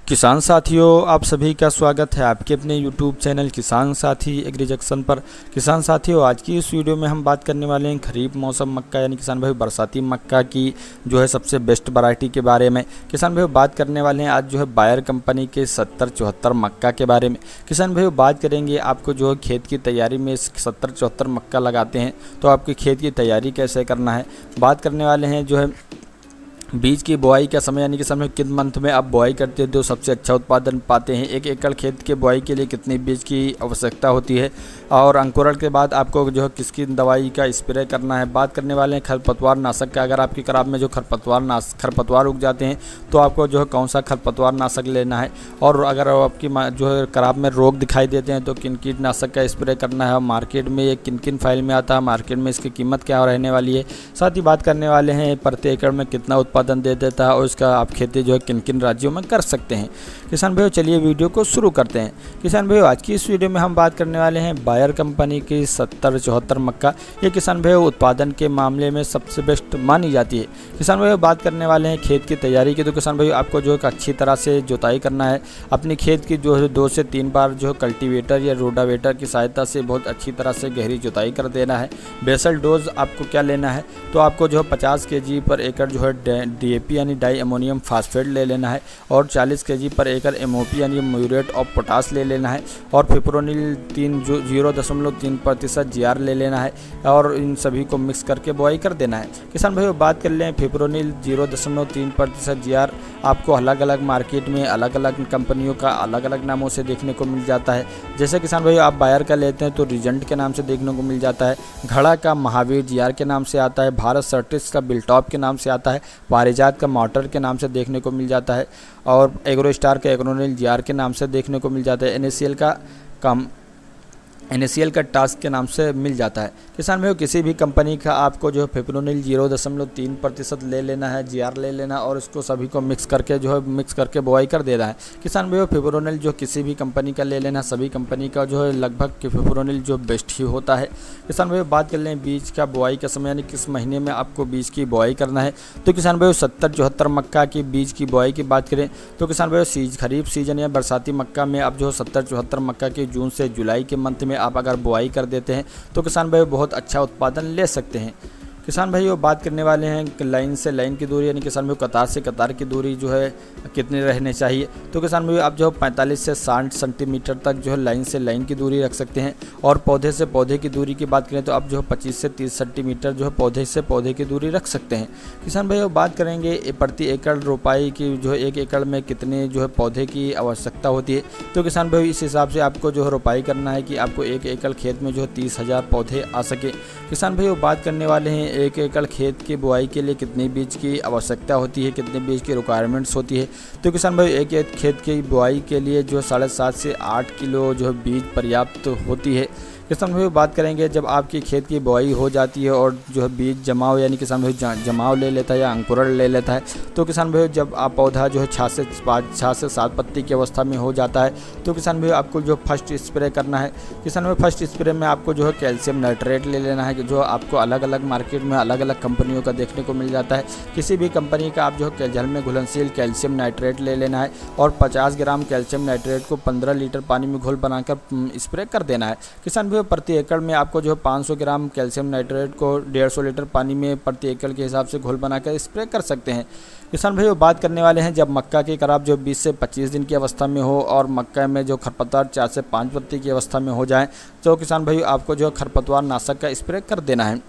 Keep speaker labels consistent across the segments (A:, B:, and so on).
A: किसान साथियों, आप सभी का स्वागत है आपके अपने यूट्यूब चैनल किसान साथी एग्री जंक्शन पर। किसान साथियों, आज की इस वीडियो में हम बात करने वाले हैं खरीफ मौसम मक्का यानी किसान भाई बरसाती मक्का की जो है सबसे बेस्ट वैरायटी के बारे में। किसान भाई बात करने वाले हैं आज जो है बायर कंपनी के 7074 मक्का के बारे में। किसान भाई बात करेंगे आपको जो है खेत की तैयारी में 7074 मक्का लगाते हैं तो आपकी खेत की तैयारी कैसे करना है। बात करने वाले हैं जो है बीज की बुआई का समय यानी कि समय किस मंथ में आप बुआई करते हैं तो सबसे अच्छा उत्पादन पाते हैं। 1 एकड़ खेत के बुआई के लिए कितनी बीज की आवश्यकता होती है और अंकुरण के बाद आपको जो है किसकी दवाई का स्प्रे करना है। बात करने वाले हैं खरपतवार नाशक का। अगर आपकी खराब में जो खरपतवार उग जाते हैं तो आपको जो है कौन सा खरपतवार नाशक लेना है, और अगर आपकी जो है खराब में रोग दिखाई देते हैं तो किन कीटनाशक का स्प्रे करना है। मार्केट में ये किन किन फाइल में आता है, मार्केट में इसकी कीमत क्या रहने वाली है। साथ ही बात करने वाले हैं प्रति एकड़ में कितना उत्पादन दे देता है और इसका आप खेती जो है किन किन राज्यों में कर सकते हैं। किसान भाइयों चलिए वीडियो को शुरू करते हैं। किसान भाइयों आज की इस वीडियो में हम बात करने वाले हैं बायर कंपनी की 7074 मक्का। ये किसान भाइयों उत्पादन के मामले में सबसे बेस्ट मानी जाती है। किसान भाइयों बात करने वाले हैं खेत की तैयारी की, तो किसान भाइयों आपको जो है अच्छी तरह से जुताई करना है। अपनी खेत की जो है 2 से 3 बार जो है कल्टीवेटर या रोटावेटर की सहायता से बहुत अच्छी तरह से गहरी जुताई कर देना है। बेसल डोज आपको क्या लेना है तो आपको जो है 50 kg पर एकड़ जो है DAP यानी डाई अमोनियम फास्फेट ले लेना है और 40 kg पर एकड़ MOP यानी म्यूरेट ऑफ पोटास ले लेना है और फिप्रोनिल 0.3% GR ले लेना है और इन सभी को मिक्स करके बुआई कर देना है। किसान भाइयों बात कर लें फिप्रोनिल 0.3% GR आपको अलग अलग मार्केट में अलग अलग कंपनियों का अलग अलग नामों से देखने को मिल जाता है। जैसे किसान भाइयों आप बायर का लेते हैं तो रिजेंट के नाम से देखने को मिल जाता है, घड़ा का महावीर GR के नाम से आता है, भारत सर्टिस का बिल्टॉप के नाम से आता है, पारिजात का मोटर के नाम से देखने को मिल जाता है और एग्रो स्टार का एग्रोनिल GR के नाम से देखने को मिल जाता है, NACL का टास्क के नाम से मिल जाता है। किसान भाइयों किसी भी कंपनी का आपको जो है फिप्रोनिल 0.3% ले लेना है, GR ले लेना और इसको सभी को मिक्स करके बुआई कर देना है। किसान भाइयों फिप्रोनिल जो किसी भी कंपनी का ले लेना, सभी कंपनी का जो है लगभग फिप्रोनिल जो बेस्ट ही होता है। किसान भाइयों बात कर लें बीज का बुआई का समय यानी किस महीने में आपको बीज की बुआई करना है तो किसान भाइयों 7074 मक्का की बीज की बुआई की बात करें तो किसान भाइयों खरीफ सीजन या बरसाती मक्का में आप जो 7074 मक्का की जून से जुलाई के मंथ में आप अगर बुआई कर देते हैं तो किसान भाई बहुत अच्छा उत्पादन ले सकते हैं। किसान भाइयों बात करने वाले हैं लाइन से लाइन की दूरी यानी किसान भाइयों कतार से कतार की दूरी जो है कितनी रहने चाहिए तो किसान भाइयों आप जो 45 से 60 सेंटीमीटर तक जो है लाइन से लाइन की दूरी रख सकते हैं और पौधे से पौधे की दूरी की बात करें तो आप जो है 25 से 30 सेंटीमीटर जो है पौधे से पौधे की दूरी रख सकते हैं। किसान भाइयों बात करेंगे प्रति एकड़ रोपाई की जो है 1 एकड़ में कितने जो है पौधे की आवश्यकता होती है तो किसान भाइयों इस हिसाब से आपको जो है रोपाई करना है कि आपको 1 एकड़ खेत में जो है 30,000 पौधे आ सके। किसान भाइयों बात करने वाले हैं 1 एकड़ खेत की बुआई के लिए कितने बीज की आवश्यकता होती है, कितने बीज की रिक्वायरमेंट्स होती है तो किसान भाई 1 खेत की बुआई के लिए जो 7.5 से 8 किलो जो है बीज पर्याप्त होती है। किसान भाई बात करेंगे जब आपकी खेत की बुआई हो जाती है और जो है बीज जमाव यानी किसान भाई जमाव ले लेता है या अंकुरण ले लेता है तो किसान भाई जब आप पौधा जो है 6 से 7 पत्ती की अवस्था में हो जाता है तो किसान भाई आपको जो फर्स्ट स्प्रे करना है। किसान भाई फर्स्ट स्प्रे में आपको जो है कैल्शियम नाइट्रेट ले लेना है जो आपको अलग अलग मार्केट में अलग अलग कंपनियों का देखने को मिल जाता है। किसी भी कंपनी का आप जो है जल में घुलनशील कैल्शियम नाइट्रेट ले लेना है और 50 ग्राम कैल्शियम नाइट्रेट को 15 लीटर पानी में घोल बनाकर स्प्रे कर देना है। किसान प्रति एकड़ में आपको जो है 500 ग्राम कैल्शियम नाइट्रेट को 150 लीटर पानी में प्रति एकड़ के हिसाब से घोल बनाकर स्प्रे कर सकते हैं। किसान भाइयों बात करने वाले हैं जब मक्का की खराब जो 20 से 25 दिन की अवस्था में हो और मक्का में जो खरपतवार 4 से 5 पत्ती की अवस्था में हो जाए तो किसान भाइयों आपको जो खरपतवार नाशक का स्प्रे कर देना है।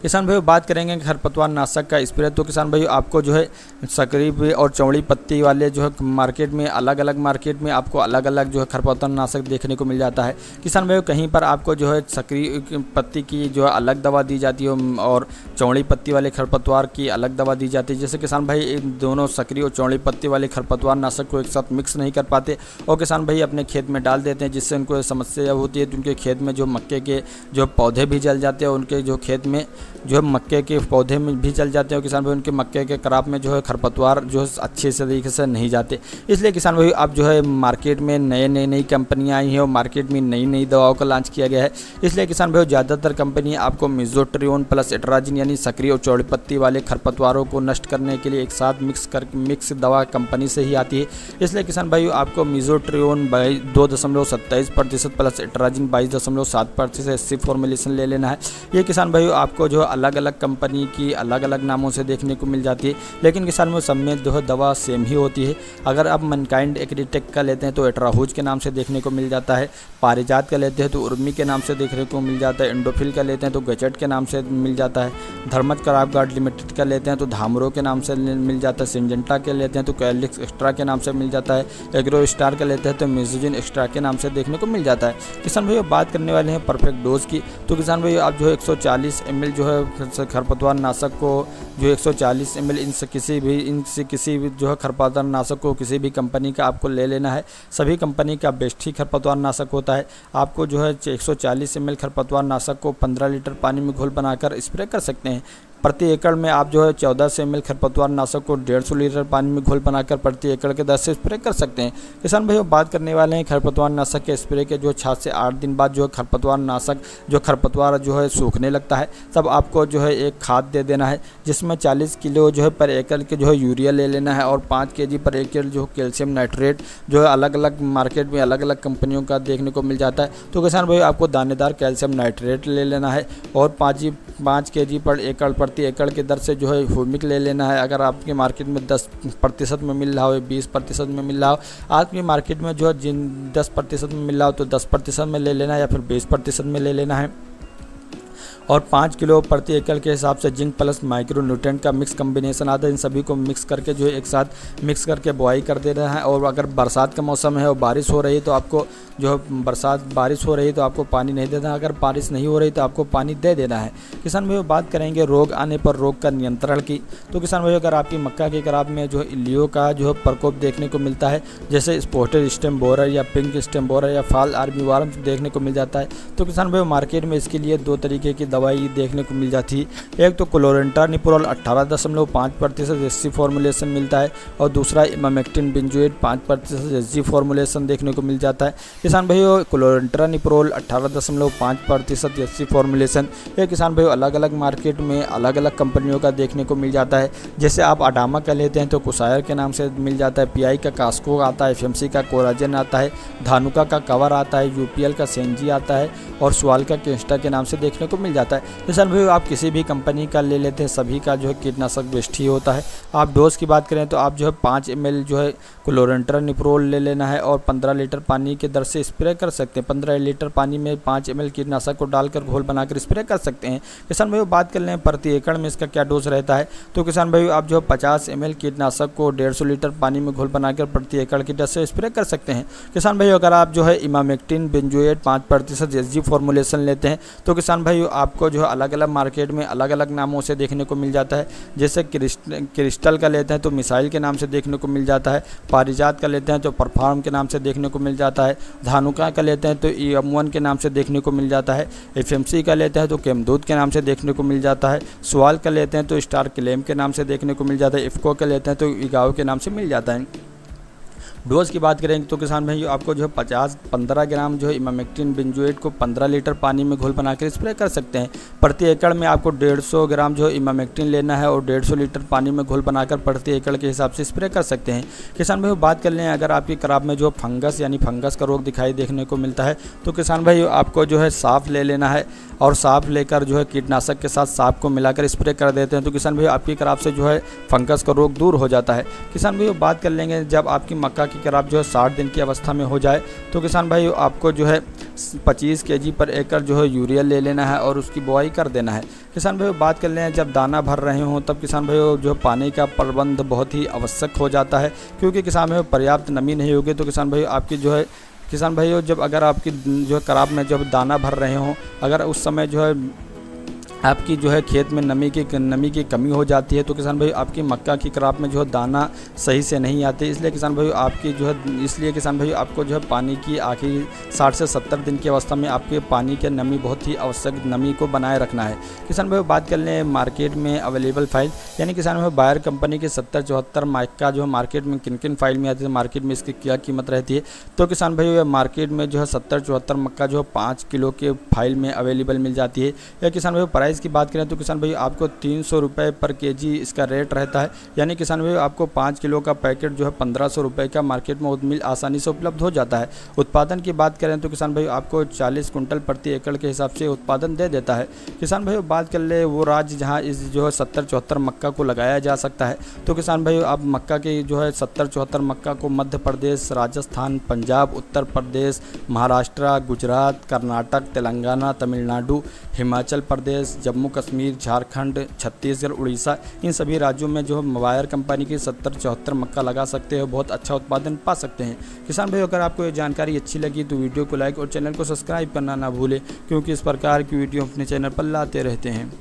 A: किसान भाइयों बात करेंगे खरपतवार नाशक का स्प्रे तो किसान भाइयों आपको जो है सकरी और चौड़ी पत्ती वाले जो है मार्केट में अलग अलग मार्केट में आपको अलग अलग जो है खरपतवार नाशक देखने को मिल जाता है। किसान भाइयों कहीं पर आपको जो है सकरी पत्ती की जो है अलग दवा दी जाती है और चौड़ी पत्ती वाले खरपतवार की अलग दवा दी जाती है। जैसे किसान भाई इन दोनों सकरी और चौड़ी पत्ती वाले खरपतवार नाशक को एक साथ मिक्स नहीं कर पाते और किसान भाई अपने खेत में डाल देते हैं जिससे उनको समस्या होती है। उनके खेत में जो मक्के के जो पौधे भी जल जाते हैं, उनके जो खेत में जो है मक्के के पौधे में भी चल जाते हैं, और किसान भाई उनके मक्के के क्रॉप में जो है खरपतवार जो है अच्छे से तरीके से नहीं जाते। इसलिए किसान भाई अब जो है मार्केट में नई कंपनियाँ आई हैं और मार्केट में नई दवाओं का लॉन्च किया गया है। इसलिए किसान भाई ज़्यादातर कंपनी आपको मेजोट्रियोन प्लस एट्राजिन यानी सक्रिय और चौड़ी पत्ती वाले खरपतवारों को नष्ट करने के लिए एक साथ मिक्स दवा कंपनी से ही आती है। इसलिए किसान भाई आपको मेजोट्रियोन 2.27% प्लस एट्राजिन 22.7% SC फॉर्मुलेशन ले लेना है। ये किसान भाई आपको जो अलग अलग कंपनी की अलग अलग नामों से देखने को मिल जाती है, लेकिन किसान भाई सब में जो है दवा सेम ही होती है। अगर आप मनकाइंड एग्रीटेक का लेते हैं तो एट्राहुज के नाम से देखने को मिल जाता है, पारिजात का लेते हैं तो उर्मी के नाम से देखने को मिल जाता है, इंडोफिल का लेते हैं तो गचट के नाम से मिल जाता है, धर्मज क्रॉप गार्ड लिमिटेड का लेते हैं तो धामरो के नाम से मिल जाता है, सिंजेंटा के लेते हैं तो कैलिक्स एक्स्ट्रा के नाम से मिल जाता है, एग्रो स्टार का लेते हैं तो मेजोजिन एक्स्ट्रा के नाम से देखने को मिल जाता है। किसान भाई बात करने वाले हैं परफेक्ट डोज की, तो किसान भाई आप जो है 140 ml जो है खरपतवार नाशक को जो 140 ml इनसे किसी भी जो है खरपतवार नाशक को किसी भी कंपनी का आपको ले लेना है। सभी कंपनी का बेस्ट ही खरपतवार नाशक होता है। आपको जो है 140 ml खरपतवार नाशक को 15 लीटर पानी में घोल बनाकर स्प्रे कर सकते हैं। प्रति एकड़ में आप जो है 1400 ml खरपतवार नाशक को 150 लीटर पानी में घोल बनाकर प्रति एकड़ के दर से स्प्रे कर सकते हैं। किसान भाई बात करने वाले हैं खरपतवार नाशक के स्प्रे के जो 7 से 8 दिन बाद जो है खरपतवार नाशक जो खरपतवार जो है सूखने लगता है, तब आपको जो है एक खाद दे देना है, जिसमें 40 किलो जो है पर एकड़ के जो है यूरिया ले लेना है और 5 kg पर एकड़ जो कैल्शियम नाइट्रेट जो है अलग अलग मार्केट में अलग अलग कंपनियों का देखने को मिल जाता है। तो किसान भाई आपको दानेदार कैल्शियम नाइट्रेट ले लेना है और 5 kg पर एकड़ प्रति एकड़ के दर से जो है ह्यूमिक ले लेना है। अगर आपके मार्केट में 10% में मिल रहा हो, 20% में मिल रहा हो, आपकी मार्केट में जो है जिन 10% में मिल रहा हो तो 10% में ले लेना है या फिर 20% में ले लेना है। और 5 किलो प्रति एकड़ के हिसाब से जिंक प्लस माइक्रो न्यूट्रेंट का मिक्स कम्बिनेशन आता है। इन सभी को मिक्स करके जो है एक साथ मिक्स करके बुआई कर देना है। और अगर बरसात का मौसम है और बारिश हो रही है तो आपको जो बारिश हो रही है तो आपको पानी नहीं देना, अगर बारिश नहीं हो रही तो आपको पानी दे देना है। किसान भाई बात करेंगे रोग आने पर रोग का नियंत्रण की, तो किसान भाई अगर आपकी मक्का की क्रॉप में जो इल्लियो का जो प्रकोप देखने को मिलता है, जैसे स्पॉटेड स्टेम बोरर या पिंक स्टेम बोरर या फाल आर्मी वार्म देखने को मिल जाता है, तो किसान भाई मार्केट में इसके लिए 2 तरीके की दवाई देखने को मिल जाती है। एक तो क्लोरेंट्रानिप्रोल 18.5% SC फॉर्मुलेशन मिलता है और दूसरा इमामेक्टिन बेंजोएट 5% SG फॉर्मुलेशन देखने को मिल जाता है। किसान भाइयों क्लोरेंट्रानिप्रोल 18.5% SC फॉर्मुलेशन ये किसान भाइयों अलग अलग मार्केट में अलग अलग कंपनियों का देखने को मिल जाता है। जैसे आप अडामा का लेते हैं तो कुसायर के नाम से मिल जाता है, PI का कास्को आता है, FMC का कोराजन आता है, धानुका का कवर आता है, UPL का सेंजी आता है और स्वाल का केस्टा के नाम से देखने को मिल जाता है। किसान भाई आप किसी भी कंपनी का ले लेते हैं, सभी का जो है कीटनाशक बेस्ट ही होता है। आप डोज की बात करें तो आप जो है 5 ml जो है क्लोरेंट्रानिप्रोल ले लेना है और 15 लीटर पानी के दर से स्प्रे कर सकते हैं। 15 लीटर पानी में 5 ml कीटनाशक को डालकर घोल बनाकर स्प्रे कर सकते हैं। किसान भाई बात कर लें प्रति एकड़ में इसका क्या डोज रहता है, तो किसान भाई आप जो 50 ml कीटनाशक को 150 लीटर पानी में घोल बनाकर प्रति एकड़ की दर से स्प्रे कर सकते हैं। किसान भाई अगर आप जो है इमामेक्टिन बेंजोएट 5% SG फॉर्मुलेशन लेते हैं तो किसान भाई आपको जो है अलग अलग मार्केट में अलग अलग नामों से देखने को मिल जाता है। जैसे क्रिस्टल का लेते हैं तो मिसाइल के नाम से देखने को मिल जाता है, पारिजात का लेते हैं तो परफॉर्म के नाम से देखने को मिल जाता है, धानुका का लेते हैं तो EM1 के नाम से देखने को मिल जाता है, FMC का लेते हैं तो केमदूत के नाम से देखने को मिल जाता है, स्वाल का लेते हैं तो स्टार क्लेम के नाम से देखने को मिल जाता है, इफ्को का लेते हैं तो इगाओ के नाम से मिल जाता है। डोज की बात करेंगे तो किसान भाई आपको जो है 15 ग्राम जो है इमामेक्टिन बेंजोएट को 15 लीटर पानी में घोल बनाकर स्प्रे कर सकते हैं। प्रति एकड़ में आपको 150 ग्राम जो है इमामेक्टिन लेना है और 150 लीटर पानी में घोल बनाकर प्रति एकड़ के हिसाब से स्प्रे कर सकते हैं। किसान भाई बात कर लें अगर आपकी क्रॉप में जो फंगस यानी फंगस का रोग दिखाई देखने को मिलता है तो किसान भाई आपको जो है साफ ले लेना है और साफ लेकर जो है कीटनाशक के साथ साफ को मिलाकर स्प्रे कर देते हैं तो किसान भाई आपकी क्रॉप से जो है फंगस का रोग दूर हो जाता है। किसान भाई बात कर लेंगे जब आपकी मक्का की क्रॉप जो है 60 दिन की अवस्था में हो जाए तो किसान भाई आपको जो है 25 kg पर एकड़ जो है यूरिया ले लेना है और उसकी बुआई कर देना है। किसान भाई बात कर लें जब दाना भर रहे हों तब किसान भाई जो पानी का प्रबंध बहुत ही आवश्यक हो जाता है, क्योंकि किसान भाई पर्याप्त नमी नहीं होगी तो किसान भाई आपकी जो है किसान भाइयों जब अगर आपकी जो क्रॉप में जब दाना भर रहे हों, अगर उस समय जो है आपकी जो है खेत में नमी की कमी हो जाती है, तो किसान भाई आपकी मक्का की क्रॉप में जो है दाना सही से नहीं आते, इसलिए किसान भाई आपकी जो है किसान भाई आपको जो है पानी की आखिरी 60 से 70 दिन की अवस्था में आपके पानी के नमी बहुत ही आवश्यक नमी को बनाए रखना है। किसान भाई बात कर लें मार्केट में अवेलेबल फाइल, यानी किसान भाई बायर कंपनी के 70-74 मक्का जो है मार्केट में किन किन फाइल में आती है, मार्केट में इसकी क्या कीमत रहती है। तो किसान भाई मार्केट में जो है 70-74 मक्का जो है 5 किलो के फाइल में अवेलेबल मिल जाती है। या किसान भाई प्राइस की बात करें तो किसान भाई आपको 300 रुपये पर केजी इसका रेट रहता है, यानी किसान भाई आपको 5 किलो का पैकेट जो है 1500 रुपये का मार्केट में मिल आसानी से उपलब्ध हो जाता है। उत्पादन की बात करें तो किसान भाई आपको 40 कुंटल प्रति एकड़ के हिसाब से उत्पादन दे देता है। किसान भाई बात कर ले वो राज्य जहाँ इस जो है 70-74 मक्का को लगाया जा सकता है, तो किसान भाई आप मक्का के जो है 70-74 मक्का को मध्य प्रदेश, राजस्थान, पंजाब, उत्तर प्रदेश, महाराष्ट्र, गुजरात, कर्नाटक, तेलंगाना, तमिलनाडु, हिमाचल प्रदेश, जम्मू कश्मीर, झारखंड, छत्तीसगढ़, उड़ीसा, इन सभी राज्यों में जो बायर कंपनी की 70-74 मक्का लगा सकते हो, बहुत अच्छा उत्पादन पा सकते हैं। किसान भाई अगर आपको ये जानकारी अच्छी लगी तो वीडियो को लाइक और चैनल को सब्सक्राइब करना ना भूलें, क्योंकि इस प्रकार की वीडियो अपने चैनल पर लाते रहते हैं।